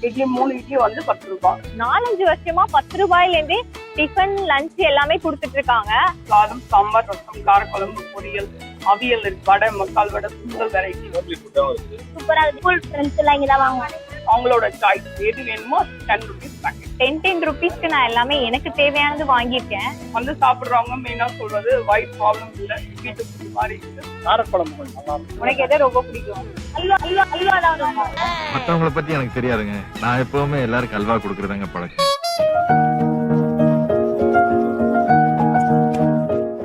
இட்லி 3 இட்லி வந்து 10 ரூபாய். 4-5 வருஷமா 10 ரூபாயில இருந்தே டிஃபன் லஞ்ச் எல்லாமே கொடுத்துட்டு இருக்காங்க. சாதம், சாம்பார், ரசம், காரக்குழம்பு, பொரியல், அவியல் இருக்கு, வடை, மசால் வடை, சுண்டல் வெரைட்டி சூப்பரா இருக்கு. ஃபுல் ஃப்ரெண்ட்ஸ் எல்லாம் இங்க தான் வாங்குவாங்க. அவங்களோட சாய்ஸ் எது வேணுமோ 10 ருபீஸ் பேக்கெட். 10 ரூபீஸ்க்கு நான் எல்லாமே எனக்கு தேவையானது வாங்கியிருக்கேன். வந்து சாப்பிடுறவங்க மெயினா சொல்றது வயிறு ப்ராப்ளம் இல்ல, வீட்டு ஃபுட் மாதிரி இருக்கு. காரக்குழம்பு நல்லா இருக்கும். உனக்கு எதை ரொம்ப பிடிக்கும்? அல்வா தான் ரொம்ப. மத்தவங்கள பத்தி எனக்கு தெரியாதுங்க. நான் எப்பவுமே எல்லாருக்கும் அல்வா கொடுக்கறதாங்க பழக்கம்.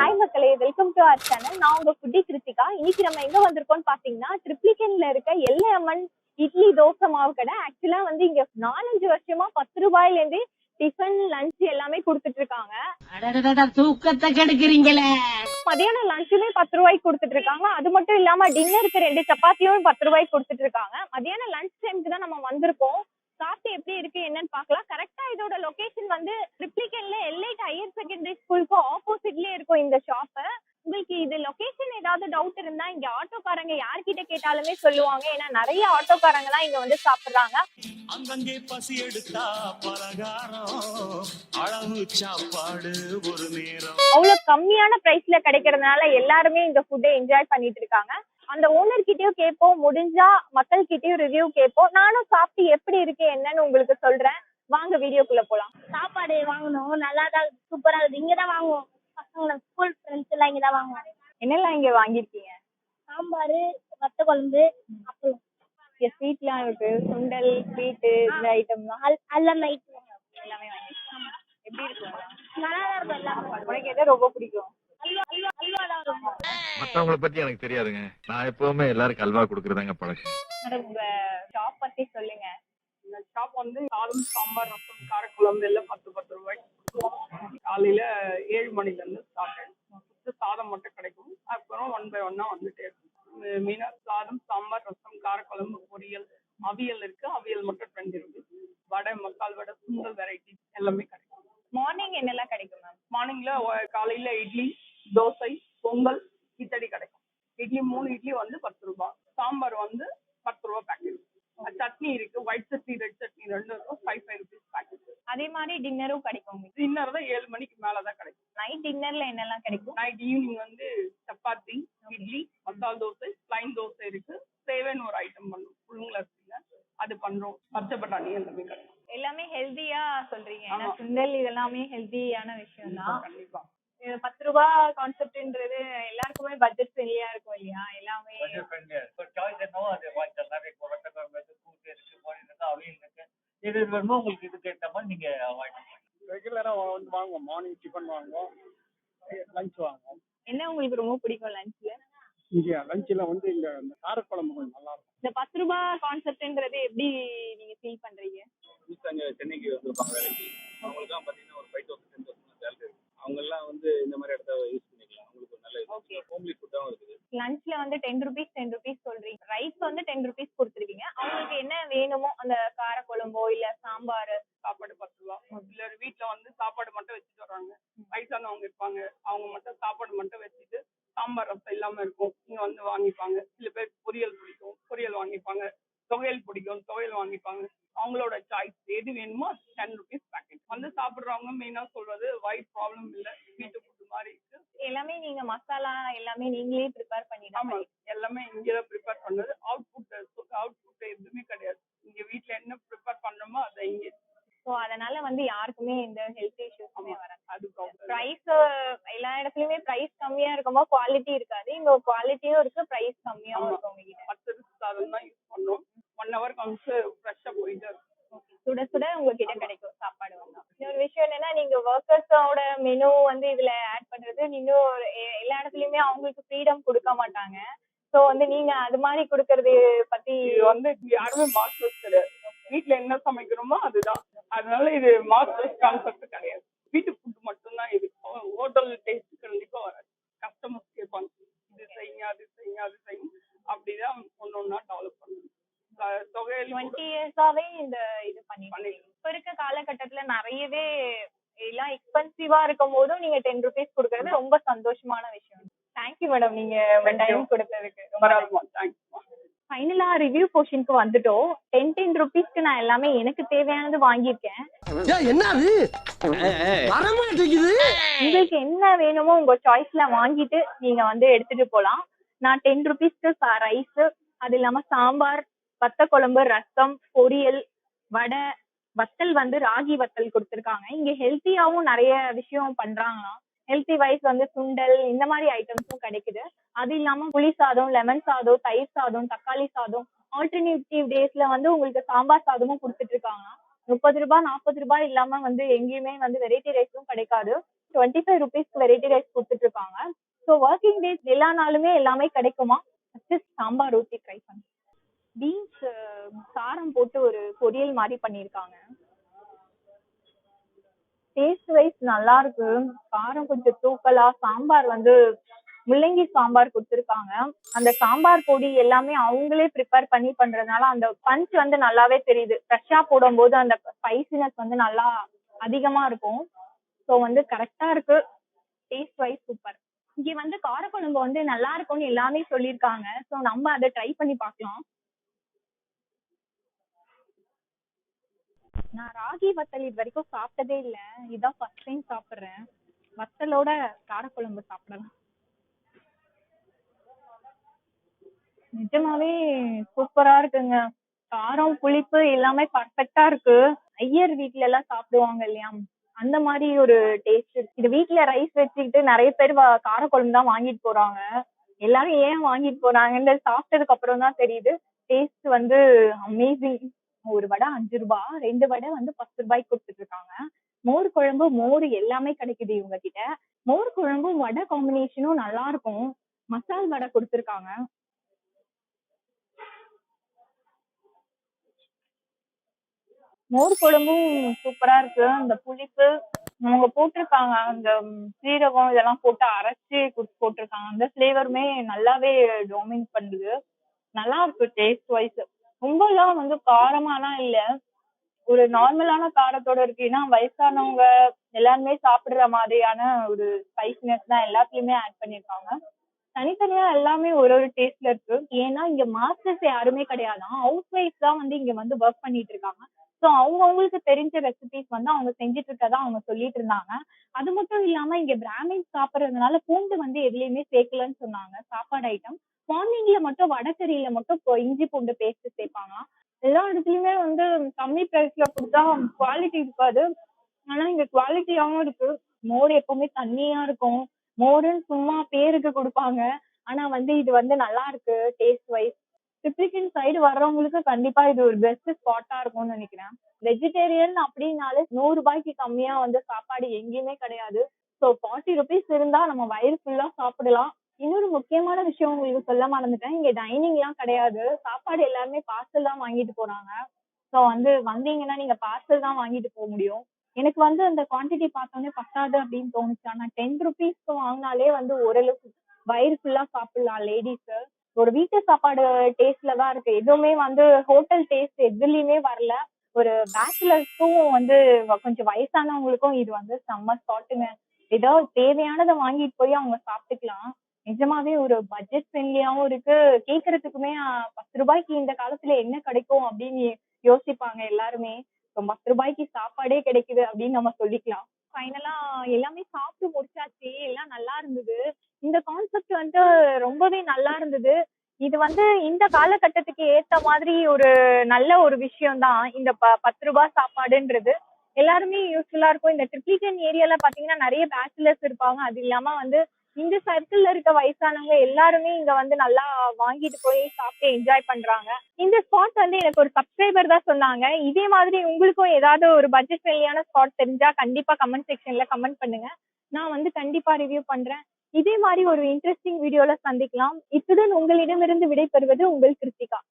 ஹாய் மக்களே, வெல்கம் டு அவர் சேனல். நான் உங்க ஃபுட்டி கிருத்திகா. இன்னைக்கு நம்ம எங்க வந்திருக்கோம்னு பாத்தீங்கன்னா ட்ரிப்ளிகேன்ல இருக்க எல்லையம்மன் இட்லி தோசை மாவு கடை. ஆக்சுவலா வந்து இங்க 4-5 வருஷமா 10 ரூபாயில இருந்து டிஃபன் லஞ்ச் எல்லாமே கொடுத்துட்டு இருக்காங்க. தூக்கத்தை கெடுக்கிறீங்களே. மதியானம் லஞ்சுமே 10 ரூபாய்க்கு கொடுத்துட்டு இருக்காங்க. அது மட்டும் இல்லாம டின்னருக்கு 2 சப்பாத்தியும் 10 ரூபாய்க்கு கொடுத்துட்டு இருக்காங்க. மதியானம் லஞ்ச் டைமுக்கு தான் நம்ம வந்திருக்கோம். சாப்பிட்டு எப்படி இருக்கு என்னன்னு பாக்கலாம். கரெக்டா இதோட லொகேஷன் வந்து ட்ரிப்ளிகேன்ல எல்லைட் ஹையர் செகண்டரி ஸ்கூலுக்கு ஆப்போசிட்லயே இருக்கும் இந்த ஷாப். உங்களுக்கு இது லொகேஷன் ஏதாவது டவுட் இருந்தா இங்க ஆட்டோக்காரங்க யார்கிட்ட கேட்டாலுமே சொல்லுவாங்க. ஏன்னா நிறைய ஆட்டோக்காரங்க தான் இங்க வந்து சாப்பிடுறாங்க. அங்கங்கே பசி எடுத்தா பலகாரம், அளவு சாப்பாடு ஒரு நேரம். அவ்வளவு கம்மியான பிரைஸ்ல கிடைக்கிறதுனால எல்லாருமே இந்த ஃபுட்டை என்ஜாய் பண்ணிட்டு இருக்காங்க. அந்த ஓனர் கிட்டயும் கேட்போம், முடிஞ்சா மக்கள் கிட்டயும் ரிவ்யூ கேட்போம். நானும் சாப்பிட்டு எப்படி இருக்கு என்னன்னு உங்களுக்கு சொல்றேன். வாங்க வீடியோக்குள்ள போலாம். சாப்பாடு வாங்கணும், நல்லா தான் சூப்பரா இருக்கு. இங்க தான் வாங்குவோம். பசங்களோட ஸ்கூல் ஃப்ரெண்ட்ஸ் எல்லாம் இங்க தான் வாங்குவாங்க. என்னெல்லாம் இங்க வாங்கிருக்கீங்க? சாம்பார், வத்த குழம்பு, அப்புறம் ஸ்வீட்லாம் இருக்கு, சுண்டல், ஸ்வீட், இந்த ஐட்டம்லாம் எல்லாமே எல்லாமே வாங்கிருக்கீங்க. எப்படி இருக்கு? நல்லா தான் இருக்கும் எல்லாமே. உனக்கு எதை ரொம்ப பிடிக்கும்? அல்வா தான் ரொம்ப. மத்தவங்கள பத்தி எனக்கு தெரியாதுங்க. நான் எப்பவுமே எல்லாருக்கும் அல்வா கொடுக்கறதாங்க பழக்கம். மேடம், உங்க ஷாப் பத்தி சொல்லுங்க. இந்த ஷாப் வந்து சாதம், சாம்பார், ரசம், காரக்குழம்பு எல்லாம் 10 ரூபாய்க்கு. காலையில 7 மணில இருந்து ஸ்டார்ட். சாதம் மட்டும் கிடைக்கும். அப்புறம் 1 by 1 வந்துட்டே இருக்கும். மீனா சாதம், சாம்பார், ரசம், காரக்குழம்பு, பொரியல், அவியல் இருக்கு, அவியல் மட்டும் 20 ரூபீஸ். வடை, மசால் வடை, சுண்டல் வெரைட்டி எல்லாமே கிடைக்கும். மார்னிங் என்னெல்லாம் கிடைக்கும் மேம்? மார்னிங்ல காலையில இட்லி, தோசை, பொங்கல், கிச்சடி கிடைக்கும். இட்லி 3 இட்லி வந்து 10 ரூபாய். சாம்பார் வந்து 10 ரூபாய் பேக்கெட். சட்னி இருக்கு, ஒயிட் சட்னி, ரெட் சட்னி ரெண்டும் இருக்கும். 5 rupees பேக்கெட். அதே மாதிரி டின்னரும் கிடைக்கும். டின்னர் தான் 7 மணிக்கு மேலதான் கிடைக்கும். நைட் டின்னர்ல என்னெல்லாம் கிடைக்கும்? நைட் ஈவினிங் வந்து சப்பாத்தி, இட்லி, மசால் தோசை, பிளைன் தோசை இருக்கு. சேவைன்னு ஒரு ஐட்டம் பண்ணும், புழுங்கல் அரிசியில அது பண்றோம். பச்சை பட்டாணி எல்லாமே கிடைக்கும். எல்லாமே ஹெல்தியா சொல்றீங்க. ஏன்னா ஆமா. சுண்டல் இதெல்லாமே ஹெல்தியான விஷயம் தான். கண்டிப்பா 10 ரூபாய் கான்செப்ட்ன்றது எல்லாருக்குமே பட்ஜெட் ஃப்ரெண்ட்லியா இருக்கும் இல்லையா? எல்லாமே இது வேணுமோ உங்களுக்கு இதுக்கு ஏற்ற மாதிரி நீங்க ரெகுலரா வந்து வாங்குவோம். மார்னிங் டிஃபன் வாங்குவோம், லஞ்ச் வாங்குவோம். என்ன உங்களுக்கு ரொம்ப பிடிக்கும் லஞ்ச்ல? இங்க லஞ்சில் வந்து இந்த காரக்குழம்பு கொஞ்சம் நல்லா இருக்கும். இந்த 10 ரூபாய் கான்செப்ட்ன்றது எப்படி நீங்க ஃபீல் பண்றீங்க? அங்கே சென்னைக்கு வந்திருப்பாங்க வேலைக்கு. அவங்களுக்கு தான் பார்த்தீங்கன்னா ஒரு 5,000 10,000 சேலரி இருக்கு. அவங்க எல்லாம் வந்து இந்த மாதிரி இடத்த யூஸ் பண்ணிக்கலாம். அவங்களுக்கு ஒரு நல்ல ஓகே. ஹோம்லி ஃபுட்டாகவும் இருக்குது. லஞ்ச்ல வந்து 10 ரூபீஸ் சொல்றீங்க. ரைஸ் வந்து 10 ரூபீஸ் கொடுத்துருவீங்க. அவங்களுக்கு என்ன வேணுமோ அந்த கார குழம்போ இல்ல சாம்பார், சாப்பாடு 10 ரூபாய். இல்ல வீட்டுல வந்து சாப்பாடு மட்டும் வச்சுட்டு வர்றாங்க, வயசானவங்க இருப்பாங்க, அவங்க மட்டும் சாப்பாடு மட்டும் வச்சுட்டு சாம்பார் ரசம் இல்லாம இருக்கும், இங்க வந்து வாங்கிப்பாங்க. சில பேர் பொரியல் பிடிக்கும், பொரியல் வாங்கிப்பாங்க. துவையல் பிடிக்கும், துவையல் வாங்கிப்பாங்க. அவங்களோட சாய்ஸ் எது வேணுமோ 10 ரூபீஸ் பேக்கெட். வந்து சாப்பிடுறவங்க மெயினா சொல்றது வயிறு ப்ராப்ளம் இல்ல, வீட்டு ஃபுட் மாதிரி இருக்கு. எல்லாமே நீங்க மசாலா எல்லாமே நீங்களே ப்ரிப்பேர் பண்ணி தான் ஆமா, எல்லாமே இங்கதான் ப்ரிப்பேர் பண்ணது. அவுட் எதுவுமே கிடையாது. இங்க வீட்டுல என்ன ப்ரிப்பேர் பண்றோமோ அதை இங்க. ஸோ அதனால வந்து யாருக்குமே இந்த ஹெல்த் இஷ்யூஸுமே வராது. அது பிரைஸ் எல்லா இடத்துலயுமே பிரைஸ் கம்மியா இருக்கும்போது குவாலிட்டி இருக்காது. இங்க குவாலிட்டியும் இருக்கு, பிரைஸ் கம்மியாவும் இருக்கு. உங்ககிட்ட 10 சாதம் தான் யூஸ் பண்ணோம். 1 hour கழிச்சு ஃப்ரெஷ்ஷா போயிட்டு இருக்கும். சுட சுட உங்ககிட்ட கிடைக்கும் சாப்பாடு. வந்தா இன்னொரு விஷயம் என்னன்னா, நீங்க ஒர்க்கர்ஸோட மெனு வந்து இதுல ஆட் பண்றது இன்னும் எல்லா இடத்துலயுமே அவங்களுக்கு ஃப்ரீடம் கொடுக்க மாட்டாங்க. ஸோ வந்து நீங்க அது மாதிரி கொடுக்கறது பத்தி இது வந்து யாருமே மாஸ்டர்ஸ் கிடையாது. வீட்டுல என்ன சமைக்கிறோமோ அதுதான். அதனால இது மாஸ்டர்ஸ் கான்செப்ட் கிடையாது. வீட்டு ஃபுட் மட்டும்தான் இது. ஹோட்டல் டேஸ்ட் கண்டிப்பா வராது. கஸ்டமர்ஸ் கேட்பாங்க, இது செய்யுங்க, அது செய்யுங்க, அது செய்யுங்க. அப்படிதான் ஒன்னொன்னா டெவலப் பண்ணணும். தொகையில் 20 இயர்ஸாவே இந்த இது பண்ணி இப்ப இருக்க காலகட்டத்துல நிறையவே எல்லாம் எக்ஸ்பென்சிவா இருக்கும் போதும் நீங்க 10 ரூபீஸ் கொடுக்கறது ரொம்ப சந்தோஷமான விஷயம். தேங்க்யூ மேடம், நீங்க டைம் கொடுத்ததுக்கு. பரவாயில்ல. தேங்க்ஸ். ஃபைனலா ரிவ்யூ போர்ஷனுக்கு வந்துட்டோம். 10 ரூபீஸ்க்கு நான் எல்லாமே எனக்கு தேவையானது வாங்கியிருக்கேன். உங்களுக்கு என்ன வேணுமோ உங்க சாய்ஸ்ல வாங்கிட்டு நீங்க வந்து எடுத்துட்டு போலாம். நான் 10 ரூபீஸ்க்கு ரைஸ், அது இல்லாம சாம்பார், வத்த குழம்பு, ரசம், பொரியல், வடை, வத்தல் வந்து ராகி வத்தல் கொடுத்துருக்காங்க. இங்க ஹெல்த்தியாவும் நிறைய விஷயம் பண்றாங்களாம். ஹெல்த்தி வைஸ் வந்து சுண்டல் இந்த மாதிரி ஐட்டம்ஸும் கிடைக்குது. அது இல்லாம புளி சாதம், லெமன் சாதம், தயிர் சாதம், தக்காளி சாதம், ஆல்டர்னேட்டிவ் டேஸ்ல வந்து உங்களுக்கு சாம்பார் சாதமும் கொடுத்துட்டு இருக்காங்க. 30 ரூபாய் 40 ரூபாய் இல்லாம வந்து எங்கேயுமே வந்து வெரைட்டி ரைஸும் கிடைக்காது. 25 ரூபீஸ்க்கு வெரைட்டி ரைஸ் கொடுத்துட்டு இருக்காங்க. ஸோ ஒர்க்கிங் டேஸ் எல்லா நாளுமே எல்லாமே கிடைக்குமா? ஃபர்ஸ்ட் சாம்பார் ஊத்தி ட்ரை பண்ணு. பீன்ஸ் காரம் போட்டு ஒரு பொரியல் மாதிரி பண்ணியிருக்காங்க. டேஸ்ட் வைஸ் நல்லா இருக்கு. காரம் கொஞ்சம் தூக்கலா, சாம்பார் வந்து முள்ளங்கி சாம்பார் கொடுத்துருக்காங்க. அந்த சாம்பார் பொடி எல்லாமே அவங்களே ப்ரிப்பேர் பண்ணி பண்றதுனால அந்த பஞ்ச் வந்து நல்லாவே தெரியுது. ஃப்ரெஷ்ஷா போடும்போது அந்த ஸ்பைசினஸ் வந்து நல்லா அதிகமா இருக்கும். ஸோ வந்து கரெக்டா இருக்கு. Taste wise super. இங்க வந்து காரக்குழம்பு வந்து நல்லா இருக்கும்னு எல்லாமே சொல்லியிருக்காங்க. ஸோ நம்ம அதை ட்ரை பண்ணி பார்க்கலாம். நான் ராகி வத்தல் இது வரைக்கும் சாப்பிட்டதே இல்ல. இதான் ஃபர்ஸ்ட் டைம் சாப்பிடுறேன். வத்தலோட காரக்குழம்பு சாப்பிடலாம். நிஜமாவே சூப்பரா இருக்குங்க. காரம் புளிப்பு எல்லாமே பர்ஃபெக்டா இருக்கு. ஐயர் வீட்ல எல்லாம் சாப்பிடுவாங்க இல்லையா, அந்த மாதிரி ஒரு டேஸ்ட் இருக்கு. இது வீட்ல ரைஸ் வச்சுக்கிட்டு நிறைய பேர் காரக்குழம்பு தான் வாங்கிட்டு போறாங்க. எல்லாரும் ஏன் வாங்கிட்டு போறாங்கன்னு சாப்பிட்டதுக்கு அப்புறம் தான் தெரியுது. டேஸ்ட் வந்து அமேசிங். ஒரு வடை 5 ரூபாய், 2 வடை வந்து 10 ரூபாய்க்கு கொடுத்துட்டு இருக்காங்க. மோர் குழம்பு, மோர் எல்லாமே கிடைக்குது இவங்க கிட்ட. மோர் குழம்பும் வடை காம்பினேஷனும் நல்லா இருக்கும். மசால் வடை கொடுத்துருக்காங்க. மோர் குழம்பும் சூப்பரா இருக்கு. அந்த புளிப்பு அவங்க போட்டிருக்காங்க, அந்த சீரகம் இதெல்லாம் போட்டு அரைச்சி போட்டிருக்காங்க. அந்த ஃபிளேவருமே நல்லாவே டாமினேட் பண்ணுது. நல்லா இருக்கு டேஸ்ட் வைஸ். ரொம்பலாம் வந்து காரமாலாம் இல்ல, ஒரு நார்மலான காரத்தோட இருக்கு. ஏன்னா வயசானவங்க எல்லாருமே சாப்பிடுற மாதிரியான ஒரு ஸ்பைசினஸ் தான் எல்லாத்துலயுமே ஆட் பண்ணிருக்காங்க. தனித்தனியா எல்லாமே ஒரு ஒரு டேஸ்ட்ல இருக்கு. ஏன்னா இங்க மாஸ்டர்ஸ் யாருமே கிடையாதான், ஹவுஸ் ஒய்ஃப் தான் வந்து இங்க வந்து ஒர்க் பண்ணிட்டு இருக்காங்க. ஸோ அவங்களுக்கு தெரிஞ்ச ரெசிபிஸ் வந்து அவங்க செஞ்சுட்டு இருக்கதா அவங்க சொல்லிட்டு இருந்தாங்க. அது மட்டும் இல்லாம இங்க பிராமின்ஸ் சாப்பிடுறதுனால பூண்டு வந்து எதுலயுமே சேர்க்கலன்னு சொன்னாங்க. சாப்பாடு ஐட்டம் மார்னிங்ல மட்டும் வடகறியில மட்டும் இஞ்சி பூண்டு பேஸ்ட் சேர்ப்பாங்க. எல்லா இடத்துலயுமே வந்து கம்மி பிரைஸ்ல கொடுத்தா குவாலிட்டி இருக்காது, ஆனா இங்க குவாலிட்டியாவும் இருக்கு. மோர் எப்பவுமே தண்ணியா இருக்கும். மோருன்னு சும்மா பேருக்கு கொடுப்பாங்க, ஆனா வந்து இது வந்து நல்லா இருக்கு டேஸ்ட் வைஸ். ட்ரிப்ளிகன் சைடு வர்றவங்களுக்கு கண்டிப்பா இது ஒரு பெஸ்ட் ஸ்பாட்டா இருக்கும்னு நினைக்கிறேன். வெஜிடேரியன் அப்படின்னாலே 100 ரூபாய்க்கு கம்மியா வந்து சாப்பாடு எங்கேயுமே கிடையாது. ஸோ 40 ருபீஸ் இருந்தா நம்ம வயிறு ஃபுல்லா சாப்பிடலாம். இன்னொரு முக்கியமான விஷயம் உங்களுக்கு சொல்ல மறந்துட்டேன், இங்க டைனிங் எல்லாம் கிடையாது. சாப்பாடு எல்லாருமே பார்சல் தான் வாங்கிட்டு போறாங்க. ஸோ வந்து வந்தீங்கன்னா நீங்க பார்சல் தான் வாங்கிட்டு போக முடியும். எனக்கு வந்து அந்த குவான்டிட்டி பார்த்தோன்னே பத்தாது அப்படின்னு தோணுச்சு. ஆனா 10 ருபீஸ்க்கு வாங்கினாலே வந்து ஓரளவுக்கு வயிறு ஃபுல்லா சாப்பிடலாம் லேடிஸ். ஒரு வீட்டு சாப்பாடு டேஸ்ட்ல தான் இருக்கு. எதுவுமே வந்து ஹோட்டல் டேஸ்ட் எதுலயுமே வரல. ஒரு பேச்சுலர்ஸ்க்கும் வந்து கொஞ்சம் வயசானவங்களுக்கும் இது வந்து செம்ம ஸ்பாட்டுங்க. ஏதோ தேவையானதை வாங்கிட்டு போய் அவங்க சாப்பிட்டுக்கலாம். நிஜமாவே ஒரு பட்ஜெட் ஃப்ரெண்ட்லியாவும் இருக்கு. கேக்குறதுக்குமே 10 ரூபாய்க்கு இந்த காலத்துல என்ன கிடைக்கும் அப்படின்னு யோசிப்பாங்க எல்லாருமே. இப்போ 10 ரூபாய்க்கு சாப்பாடே கிடைக்குது அப்படின்னு நம்ம சொல்லிக்கலாம். ஃபைனலா எல்லாமே சாப்பிட்டு முடிச்சாச்சு. எல்லாம் நல்லா இருந்தது. இந்த கான்செப்ட் வந்து ரொம்பவே நல்லா இருந்தது. இது வந்து இந்த காலகட்டத்துக்கு ஏத்த மாதிரி ஒரு நல்ல ஒரு விஷயம் தான் இந்த 10 ரூபாய் சாப்பாடுன்றது. எல்லாருமே யூஸ்ஃபுல்லா இருக்கும். இந்த ட்ரிப்ளிகன் ஏரியால பாத்தீங்கன்னா நிறைய பேச்சுலர்ஸ் இருப்பாங்க. அது இல்லாம வந்து இந்த சர்க்கிள்ல இருக்க வயசானவங்க எல்லாருமே இங்க வந்து நல்லா வாங்கிட்டு போய் சாப்பிட்டு என்ஜாய் பண்றாங்க. இந்த ஸ்பாட் வந்து எனக்கு ஒரு சப்ஸ்கிரைபர் தான் சொன்னாங்க. இதே மாதிரி உங்களுக்கும் ஏதாவது ஒரு பட்ஜெட் ஃப்ரெண்ட்லியான ஸ்பாட் தெரிஞ்சா கண்டிப்பா கமெண்ட் செக்ஷன்ல கமெண்ட் பண்ணுங்க. நான் வந்து கண்டிப்பா ரிவ்யூ பண்றேன். இதே மாதிரி ஒரு இன்ட்ரெஸ்டிங் வீடியோல சந்திக்கலாம். இத்துடன் உங்களிடமிருந்து விடைபெறுவது உங்கள் கிருத்திகா.